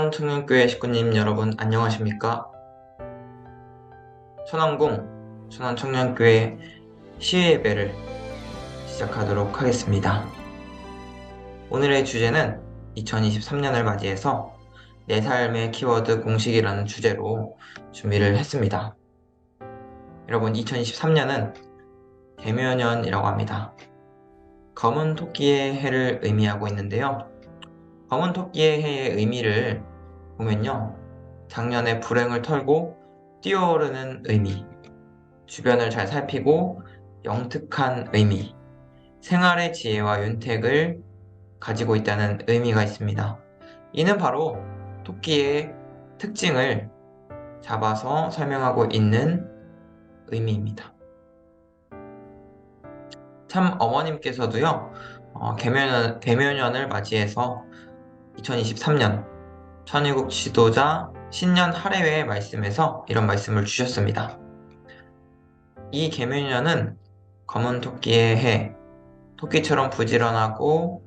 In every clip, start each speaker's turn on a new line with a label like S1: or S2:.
S1: 천안청년교회 식구님 여러분 안녕하십니까? 천안궁 천안청년교회 시예배를 시작하도록 하겠습니다. 오늘의 주제는 2023년을 맞이해서 내 삶의 키워드 공식이라는 주제로 준비를 했습니다. 여러분, 2023년은 개묘년이라고 합니다. 검은 토끼의 해를 의미하고 있는데요. 검은 토끼의 해의 의미를 보면요, 작년의 불행을 털고 뛰어오르는 의미, 주변을 잘 살피고 영특한 의미, 생활의 지혜와 윤택을 가지고 있다는 의미가 있습니다. 이는 바로 토끼의 특징을 잡아서 설명하고 있는 의미입니다. 참 어머님께서도요, 개묘년을 맞이해서 2023년 천일국 지도자 신년 할애회 말씀에서 이런 말씀을 주셨습니다. 이 개묘년은 검은 토끼의 해, 토끼처럼 부지런하고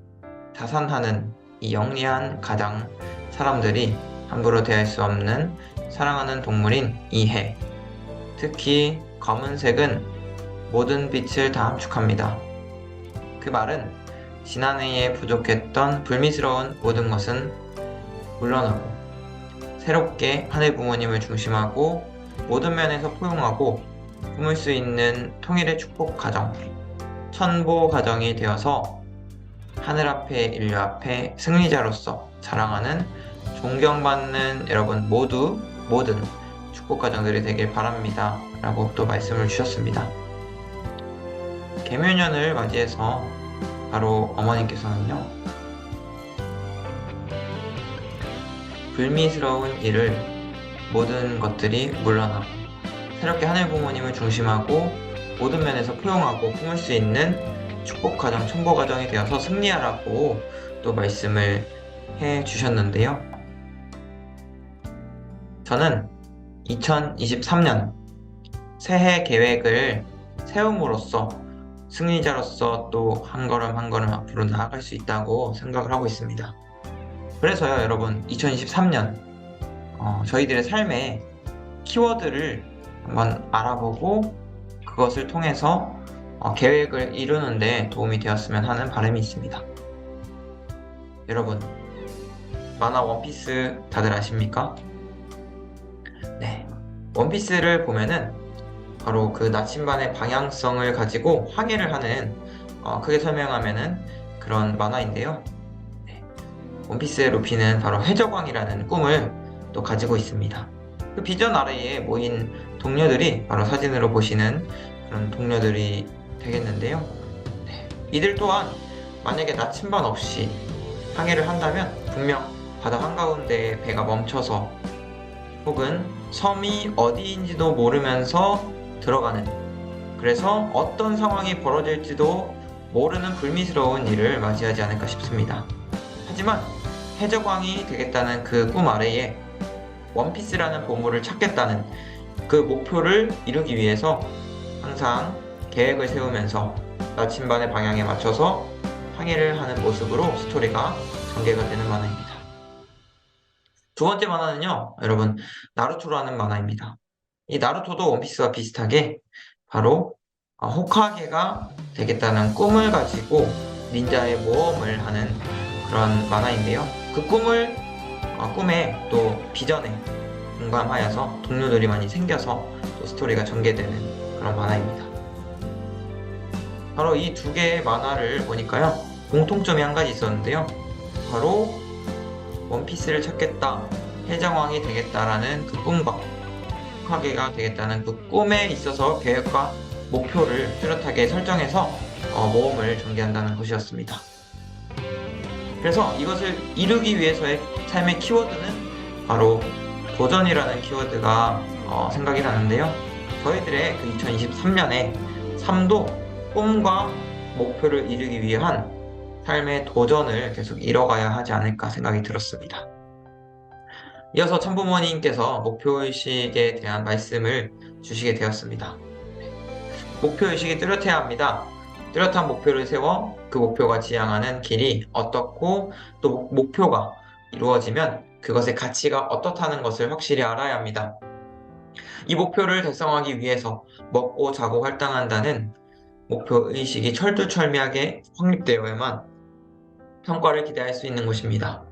S1: 자산하는 이 영리한 가장 사람들이 함부로 대할 수 없는 사랑하는 동물인 이 해. 특히 검은색은 모든 빛을 다 함축합니다. 그 말은 지난해에 부족했던 불미스러운 모든 것은 물러나고 새롭게 하늘 부모님을 중심하고 모든 면에서 포용하고 품을 수 있는 통일의 축복 가정, 천보 가정이 되어서 하늘 앞에 인류 앞에 승리자로서 자랑하는 존경받는 여러분 모든 축복 가정들이 되길 바랍니다. 라고 또 말씀을 주셨습니다. 개묘년을 맞이해서 바로 어머님께서는요, 불미스러운 일을 모든 것들이 물러나고 새롭게 하늘 부모님을 중심하고 모든 면에서 포용하고 품을 수 있는 축복 가정, 천보 가정이 되어서 승리하라고 또 말씀을 해 주셨는데요. 저는 2023년 새해 계획을 세움으로써 승리자로서 또 한 걸음 한 걸음 앞으로 나아갈 수 있다고 생각을 하고 있습니다. 그래서요, 여러분, 2023년 저희들의 삶의 키워드를 한번 알아보고 그것을 통해서 계획을 이루는데 도움이 되었으면 하는 바람이 있습니다. 여러분, 만화 원피스 다들 아십니까? 네, 원피스를 보면은 바로 그 나침반의 방향성을 가지고 항해를 하는, 크게 설명하면은 그런 만화인데요. 네, 원피스의 루피는 바로 해적왕이라는 꿈을 또 가지고 있습니다. 그 비전 아래에 모인 동료들이 바로 사진으로 보시는 그런 동료들이 되겠는데요. 네, 이들 또한 만약에 나침반 없이 항해를 한다면 분명 바다 한가운데에 배가 멈춰서 혹은 섬이 어디인지도 모르면서 들어가는, 그래서 어떤 상황이 벌어질지도 모르는 불미스러운 일을 맞이하지 않을까 싶습니다. 하지만 해적왕이 되겠다는 그 꿈 아래에 원피스라는 보물을 찾겠다는 그 목표를 이루기 위해서 항상 계획을 세우면서 나침반의 방향에 맞춰서 항해를 하는 모습으로 스토리가 전개가 되는 만화입니다. 두 번째 만화는요, 여러분, 나루토라는 만화입니다. 이 나루토도 원피스와 비슷하게 바로 호카게가 되겠다는 꿈을 가지고 닌자의 모험을 하는 그런 만화인데요. 그 꿈에 또 비전에 공감하여서 동료들이 많이 생겨서 또 스토리가 전개되는 그런 만화입니다. 바로 이 두 개의 만화를 보니까요, 공통점이 한 가지 있었는데요. 바로 원피스를 찾겠다, 해적왕이 되겠다라는 그 꿈과 호카게가 되겠다는 그 꿈에 있어서 계획과 목표를 뚜렷하게 설정해서 모험을 전개한다는 것이었습니다. 그래서 이것을 이루기 위해서의 삶의 키워드는 바로 도전이라는 키워드가 생각이 나는데요. 저희들의 그 2023년의 삶도 꿈과 목표를 이루기 위한 삶의 도전을 계속 이뤄가야 하지 않을까 생각이 들었습니다. 이어서 참부모님께서 목표의식에 대한 말씀을 주시게 되었습니다. 목표의식이 뚜렷해야 합니다. 뚜렷한 목표를 세워 그 목표가 지향하는 길이 어떻고 또 목표가 이루어지면 그것의 가치가 어떻다는 것을 확실히 알아야 합니다. 이 목표를 달성하기 위해서 먹고 자고 할당한다는 목표 의식이 철두철미하게 확립되어야만 성과를 기대할 수 있는 것입니다.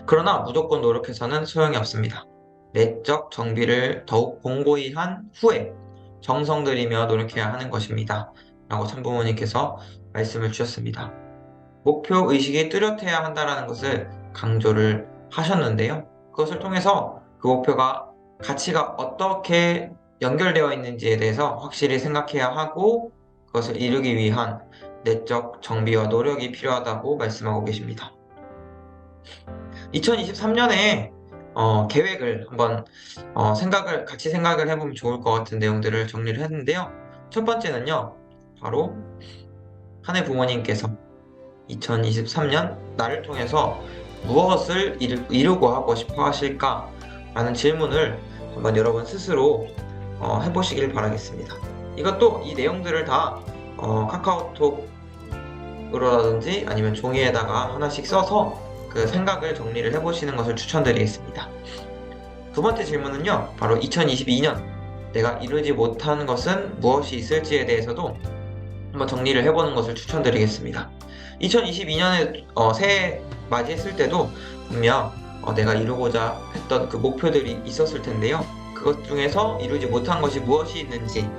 S1: 그러나 무조건 노력해서는 소용이 없습니다. 내적 정비를 더욱 공고히 한 후에 정성 들이며 노력해야 하는 것입니다. 라고 참부모님께서 말씀을 주셨습니다. 목표 의식이 뚜렷해야 한다는 것을 강조를 하셨는데요. 그것을 통해서 그 목표가 가치가 어떻게 연결되어 있는지에 대해서 확실히 생각해야 하고 그것을 이루기 위한 내적 정비와 노력이 필요하다고 말씀하고 계십니다. 2023년에 계획을 한번 같이 생각을 해보면 좋을 것 같은 내용들을 정리를 했는데요. 첫 번째는요, 바로 한해 부모님께서 2023년 나를 통해서 무엇을 이루고 하고 싶어 하실까? 라는 질문을 한번 여러분 스스로 해보시길 바라겠습니다. 이것도 이 내용들을 다 카카오톡으로라든지 아니면 종이에다가 하나씩 써서 그 생각을 정리를 해보시는 것을 추천드리겠습니다. 두 번째 질문은요, 바로 2022년 내가 이루지 못한 것은 무엇이 있을지에 대해서도 한번 정리를 해보는 것을 추천드리겠습니다. 2022년에 새해 맞이했을 때도 분명 내가 이루고자 했던 그 목표들이 있었을 텐데요. 그것 중에서 이루지 못한 것이 무엇이 있는지,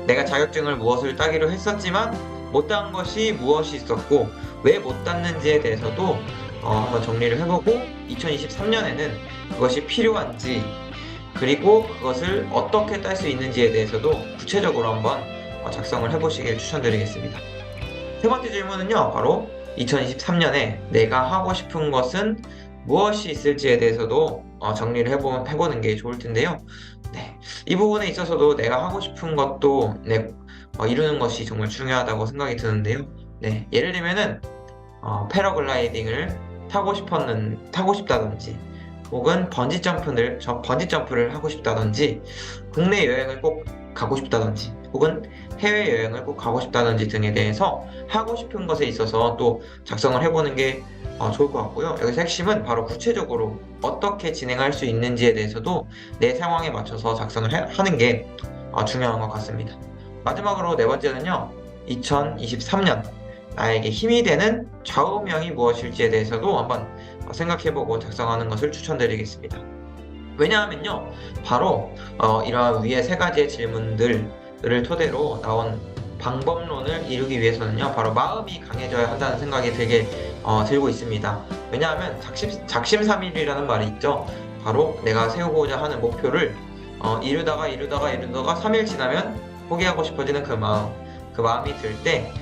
S1: 내가 자격증을 무엇을 따기로 했었지만 못한 것이 무엇이 있었고 왜 못 땄는지에 대해서도 한번 정리를 해보고 2023년에는 그것이 필요한지 그리고 그것을 어떻게 딸 수 있는지에 대해서도 구체적으로 한번 작성을 해보시길 추천드리겠습니다. 세 번째 질문은요, 바로 2023년에 내가 하고 싶은 것은 무엇이 있을지에 대해서도 정리를 해보는 게 좋을 텐데요. 네, 이 부분에 있어서도 내가 하고 싶은 것도 이루는 것이 정말 중요하다고 생각이 드는데요. 네, 예를 들면은 패러글라이딩을 타고 싶다든지 혹은 번지점프를 하고 싶다든지 국내 여행을 꼭 가고 싶다든지 혹은 해외여행을 꼭 가고 싶다든지 등에 대해서 하고 싶은 것에 있어서 또 작성을 해보는 게 좋을 것 같고요. 여기서 핵심은 바로 구체적으로 어떻게 진행할 수 있는지에 대해서도 내 상황에 맞춰서 작성을 하는 게 중요한 것 같습니다. 마지막으로 네 번째는요, 2023년 나에게 힘이 되는 좌우명이 무엇일지에 대해서도 한번 생각해보고 작성하는 것을 추천드리겠습니다. 왜냐하면요, 바로 이러한 위의 세 가지의 질문들을 토대로 나온 방법론을 이루기 위해서는요, 바로 마음이 강해져야 한다는 생각이 들고 있습니다. 왜냐하면 작심삼일이라는 말이 있죠. 바로 내가 세우고자 하는 목표를 이루다가 3일 지나면 포기하고 싶어지는 그 마음이 들 때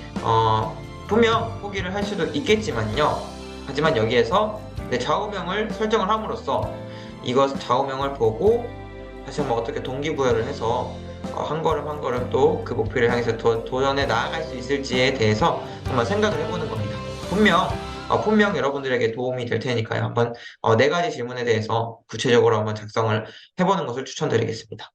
S1: 분명 포기를 할 수도 있겠지만요. 하지만 여기에서 내 좌우명을 설정을 함으로써 이것 좌우명을 보고 다시 한번 어떻게 동기부여를 해서 한 걸음 한 걸음 또 그 목표를 향해서 도전해 나아갈 수 있을지에 대해서 한번 생각을 해보는 겁니다. 분명 여러분들에게 도움이 될 테니까요. 한번 네 가지 질문에 대해서 구체적으로 한번 작성을 해보는 것을 추천드리겠습니다.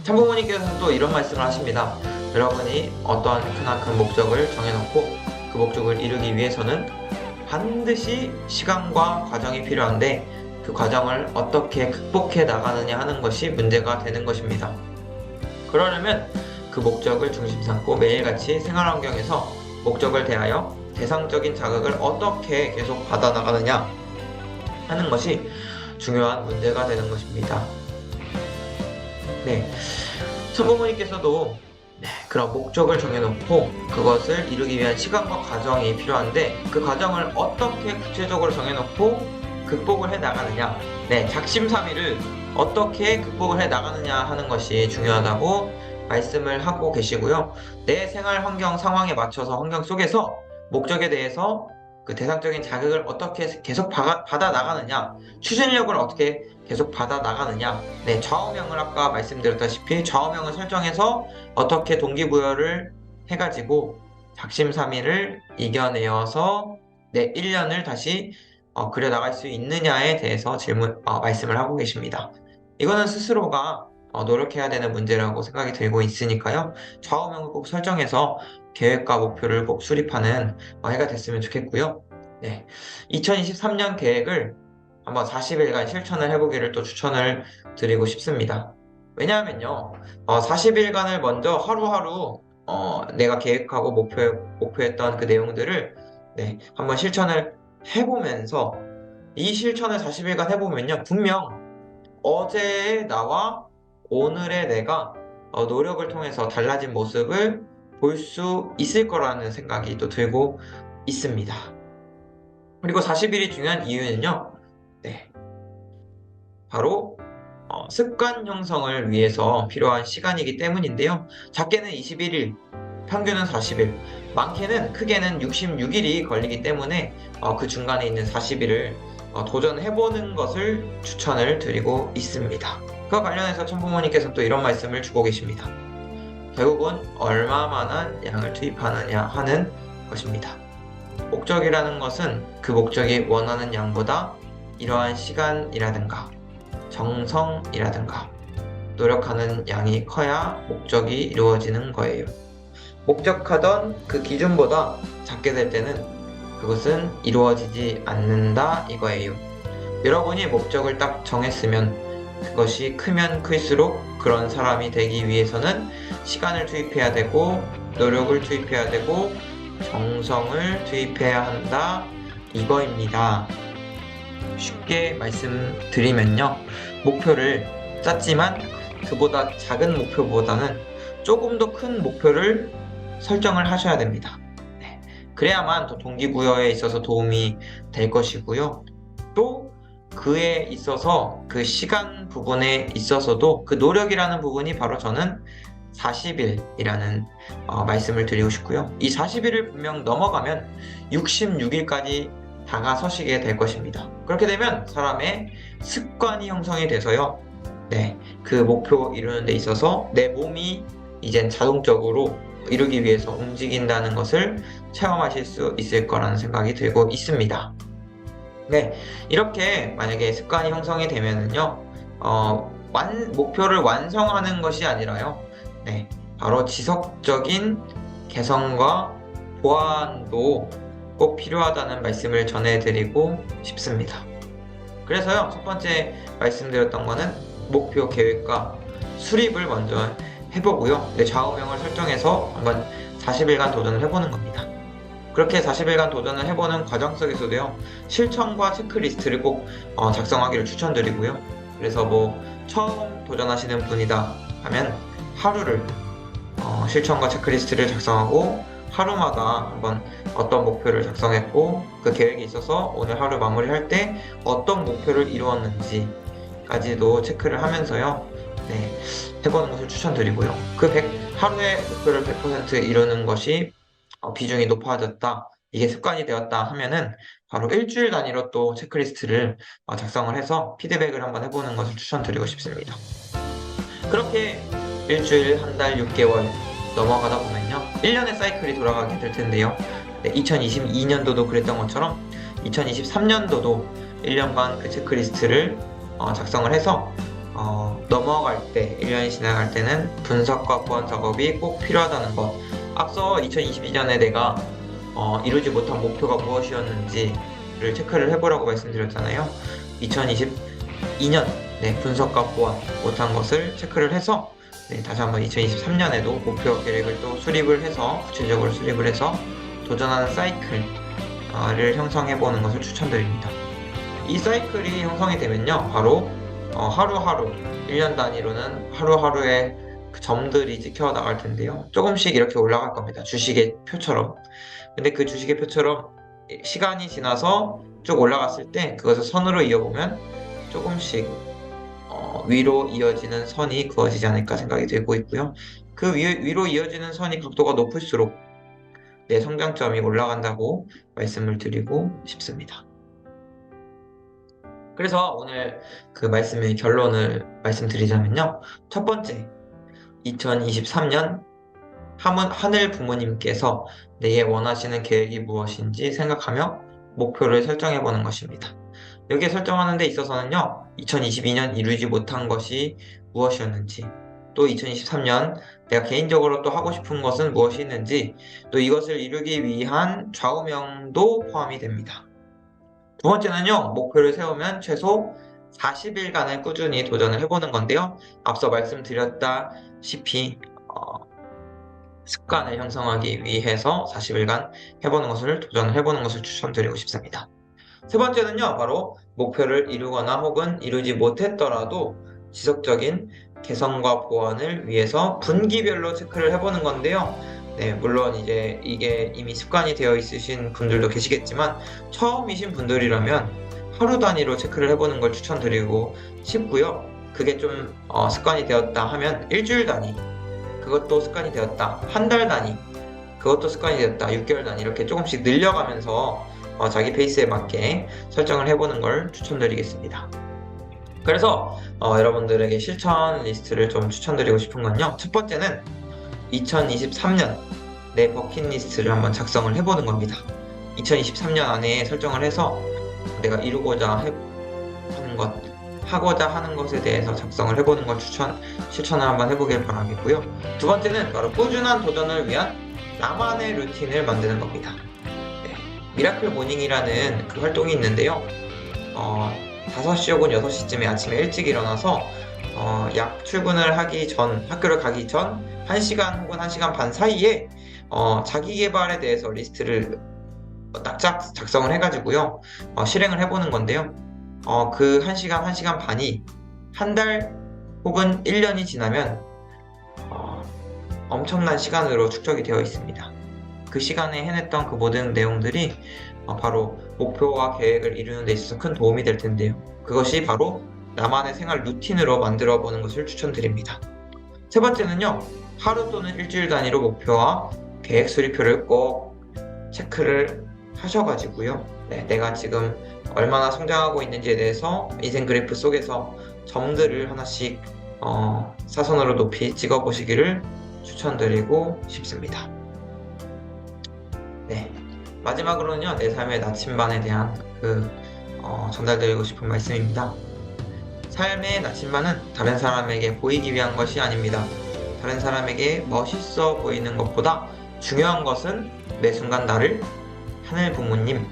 S1: 참부모님께서는 또 이런 말씀을 하십니다. 여러분이 어떠한 크나큰 목적을 정해놓고 그 목적을 이루기 위해서는 반드시 시간과 과정이 필요한데 그 과정을 어떻게 극복해 나가느냐 하는 것이 문제가 되는 것입니다. 그러려면 그 목적을 중심 삼고 매일같이 생활 환경에서 목적을 대하여 대상적인 자극을 어떻게 계속 받아 나가느냐 하는 것이 중요한 문제가 되는 것입니다. 네, 참부모님께서도 그런 목적을 정해놓고 그것을 이루기 위한 시간과 과정이 필요한데 그 과정을 어떻게 구체적으로 정해놓고 극복을 해 나가느냐, 작심삼일을 어떻게 극복을 해 나가느냐 하는 것이 중요하다고 말씀을 하고 계시고요. 내 생활 환경 상황에 맞춰서 환경 속에서 목적에 대해서 그 대상적인 자극을 어떻게 계속 받아 나가느냐, 추진력을 어떻게 계속 받아 나가느냐. 좌우명을 아까 말씀드렸다시피 좌우명을 설정해서 어떻게 동기부여를 해가지고 작심삼일을 이겨내어서 내 1년을 다시 그려나갈 수 있느냐에 대해서 말씀을 하고 계십니다. 이거는 스스로가 노력해야 되는 문제라고 생각이 들고 있으니까요. 좌우명을 꼭 설정해서 계획과 목표를 꼭 수립하는 해가 됐으면 좋겠고요. 네, 2023년 계획을 한번 40일간 실천을 해보기를 또 추천을 드리고 싶습니다. 왜냐하면요, 40일간을 먼저 하루하루 내가 계획하고 목표했던 그 내용들을 네, 한번 실천을 해보면서 이 실천을 40일간 해보면요, 분명 어제의 나와 오늘의 내가 노력을 통해서 달라진 모습을 볼 수 있을 거라는 생각이 또 들고 있습니다. 그리고 40일이 중요한 이유는요, 네, 바로 습관 형성을 위해서 필요한 시간이기 때문인데요. 작게는 21일, 평균은 40일, 많게는 크게는 66일이 걸리기 때문에 그 중간에 있는 40일을 도전해보는 것을 추천을 드리고 있습니다. 그와 관련해서 천부모님께서 또 이런 말씀을 주고 계십니다. 결국은 얼마만한 양을 투입하느냐 하는 것입니다. 목적이라는 것은 그 목적이 원하는 양보다 이러한 시간이라든가 정성이라든가 노력하는 양이 커야 목적이 이루어지는 거예요. 목적하던 그 기준보다 작게 될 때는 그것은 이루어지지 않는다 이거예요. 여러분이 목적을 딱 정했으면 그것이 크면 클수록 그런 사람이 되기 위해서는 시간을 투입해야 되고 노력을 투입해야 되고 정성을 투입해야 한다 이거입니다. 쉽게 말씀드리면요, 목표를 짰지만 그보다 작은 목표보다는 조금 더 큰 목표를 설정을 하셔야 됩니다. 네. 그래야만 더 동기부여에 있어서 도움이 될 것이고요. 또 그에 있어서 그 시간 부분에 있어서도 그 노력이라는 부분이 바로 저는 40일이라는 말씀을 드리고 싶고요. 이 40일을 분명 넘어가면 66일까지 다가서시게 될 것입니다. 그렇게 되면 사람의 습관이 형성이 돼서요. 네, 그 목표 이루는 데 있어서 내 몸이 이젠 자동적으로 이루기 위해서 움직인다는 것을 체험하실 수 있을 거라는 생각이 들고 있습니다. 네, 이렇게 만약에 습관이 형성이 되면은요, 목표를 완성하는 것이 아니라요, 네, 바로 지속적인 개선과 보완도 꼭 필요하다는 말씀을 전해드리고 싶습니다. 그래서요, 첫 번째 말씀드렸던 거는 목표 계획과 수립을 먼저 해보고요, 내 좌우명을 설정해서 한번 40일간 도전을 해보는 겁니다. 그렇게 40일간 도전을 해보는 과정 속에서도요, 실천과 체크리스트를 꼭 작성하기를 추천드리고요. 그래서 뭐 처음 도전하시는 분이다 하면 하루를 실천과 체크리스트를 작성하고 하루마다 한번 어떤 목표를 작성했고 그 계획에 있어서 오늘 하루 마무리할 때 어떤 목표를 이루었는지까지도 체크를 하면서요, 네, 해보는 것을 추천드리고요. 하루의 목표를 100% 이루는 것이 비중이 높아졌다, 이게 습관이 되었다 하면은 바로 일주일 단위로 또 체크리스트를 작성을 해서 피드백을 한번 해보는 것을 추천드리고 싶습니다. 그렇게 일주일, 한 달, 6개월 넘어가다 보면요, 1년의 사이클이 돌아가게 될 텐데요. 네, 2022년도도 그랬던 것처럼 2023년도도 1년간 그 체크리스트를 작성을 해서 넘어갈 때, 1년이 지나갈 때는 분석과 보완 작업이 꼭 필요하다는 것. 앞서 2022년에 내가 이루지 못한 목표가 무엇이었는지를 체크를 해보라고 말씀드렸잖아요. 2022년 분석과 보완 못한 것을 체크를 해서 다시 한번 2023년에도 목표 계획을 또 수립을 해서 구체적으로 수립을 해서 도전하는 사이클을 형성해보는 것을 추천드립니다. 이 사이클이 형성이 되면요, 바로 하루하루 1년 단위로는 하루하루의 그 점들이 찍혀 나갈 텐데요, 조금씩 이렇게 올라갈 겁니다. 주식의 표처럼. 근데 그 주식의 표처럼 시간이 지나서 쭉 올라갔을 때 그것을 선으로 이어보면 조금씩 위로 이어지는 선이 그어지지 않을까 생각이 들고 있고요. 그 위로 이어지는 선이 각도가 높을수록 내 성장점이 올라간다고 말씀을 드리고 싶습니다. 그래서 오늘 그 말씀의 결론을 말씀드리자면요, 첫 번째, 2023년 하늘 부모님께서 내게 원하시는 계획이 무엇인지 생각하며 목표를 설정해보는 것입니다. 여기에 설정하는 데 있어서는요, 2022년 이루지 못한 것이 무엇이었는지, 또 2023년 내가 개인적으로 또 하고 싶은 것은 무엇이 있는지, 또 이것을 이루기 위한 좌우명도 포함이 됩니다. 두 번째는요, 목표를 세우면 최소 40일간을 꾸준히 도전을 해보는 건데요. 앞서 말씀드렸다시피 습관을 형성하기 위해서 40일간 해보는 것을 도전을 해보는 것을 추천드리고 싶습니다. 세 번째는요, 바로 목표를 이루거나 혹은 이루지 못했더라도 지속적인 개선과 보완을 위해서 분기별로 체크를 해보는 건데요. 네, 물론 이제 이게 이미 습관이 되어 있으신 분들도 계시겠지만 처음이신 분들이라면 하루 단위로 체크를 해보는 걸 추천드리고 싶고요. 그게 좀 습관이 되었다 하면 일주일 단위, 그것도 습관이 되었다 한 달 단위, 그것도 습관이 되었다 6개월 단위, 이렇게 조금씩 늘려가면서 자기 페이스에 맞게 설정을 해보는 걸 추천드리겠습니다. 그래서 여러분들에게 실천 리스트를 좀 추천드리고 싶은 건요, 첫 번째는 2023년 내 버킷리스트를 한번 작성을 해보는 겁니다. 2023년 안에 설정을 해서 내가 이루고자 하는 것, 하고자 하는 것에 대해서 작성을 해보는 걸 실천을 한번 해보길 바라겠고요. 두 번째는 바로 꾸준한 도전을 위한 나만의 루틴을 만드는 겁니다. 네, 미라클 모닝이라는 그 활동이 있는데요. 5시 혹은 6시쯤에 아침에 일찍 일어나서 약 출근을 하기 전, 학교를 가기 전 1시간 혹은 1시간 반 사이에 자기 개발에 대해서 리스트를 딱딱 작성을 해가지고요, 실행을 해보는 건데요. 그 1시간, 1시간 반이 한 달 혹은 1년이 지나면 엄청난 시간으로 축적이 되어 있습니다. 그 시간에 해냈던 그 모든 내용들이 바로 목표와 계획을 이루는 데 있어서 큰 도움이 될 텐데요. 그것이 바로 나만의 생활 루틴으로 만들어 보는 것을 추천드립니다. 세 번째는요, 하루 또는 일주일 단위로 목표와 계획 수리표를 꼭 체크를 하셔가지고요, 네, 내가 지금 얼마나 성장하고 있는지에 대해서 인생 그래프 속에서 점들을 하나씩 사선으로 높이 찍어 보시기를 추천드리고 싶습니다. 네, 마지막으로는요, 내 삶의 나침반에 대한 전달드리고 싶은 말씀입니다. 삶의 나침반은 다른 사람에게 보이기 위한 것이 아닙니다. 다른 사람에게 멋있어 보이는 것보다 중요한 것은 매 순간 나를 하늘 부모님,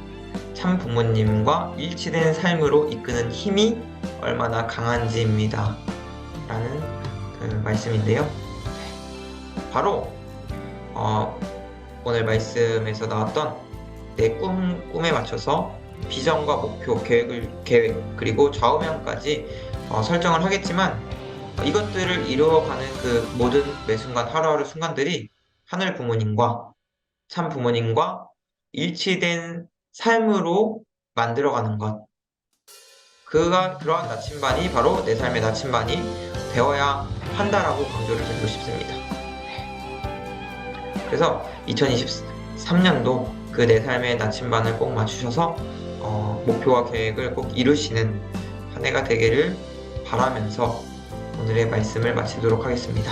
S1: 참 부모님과 일치된 삶으로 이끄는 힘이 얼마나 강한지입니다. 라는 그 말씀인데요. 바로 오늘 말씀에서 나왔던 내 꿈에 맞춰서 비전과 목표, 계획, 그리고 좌우명까지 설정을 하겠지만 이것들을 이루어가는 그 모든 매 순간, 하루하루 순간들이 하늘 부모님과 참 부모님과 일치된 삶으로 만들어가는 것, 그러한 나침반이 바로 내 삶의 나침반이 되어야 한다라고 강조를 드리고 싶습니다. 그래서 2023년도 그 내 삶의 나침반을 꼭 맞추셔서 목표와 계획을 꼭 이루시는 한 해가 되기를 바라면서 오늘의 말씀을 마치도록 하겠습니다.